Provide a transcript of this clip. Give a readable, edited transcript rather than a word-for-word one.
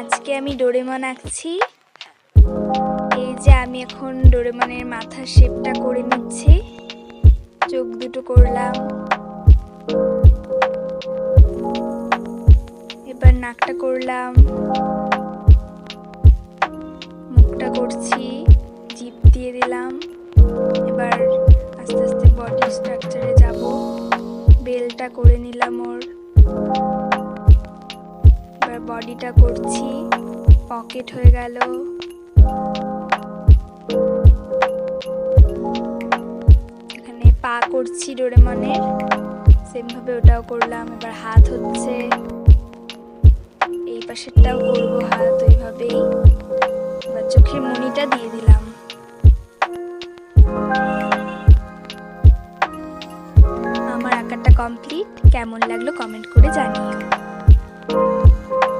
আজকে আমি ডোরেমন আঁকছি। এই যে আমি এখন ডোরেমনের মাথার শেপটা করে নিচ্ছি। চোখ দুটো করলাম, এবার নাকটা করলাম, মুখটা করছি, জিভ দিয়ে দিলাম। এবার আস্তে আস্তে বডি স্ট্রাকচারে যাব। বেলটা করে নিলাম ওর, এবার বডিটা করছি, পকেট হয়ে গেল। এখানে পা করছি ডোরেমনের, সেম ভাবে ওটাও করলাম। এবার হাত হচ্ছে, এই পাশেরটাও করবো হাত ওইভাবেই। এবার চোখের মণিটা দিয়ে দিলাম। আমার আঁকাটা কমপ্লিট। কেমন লাগলো কমেন্ট করে জানিও।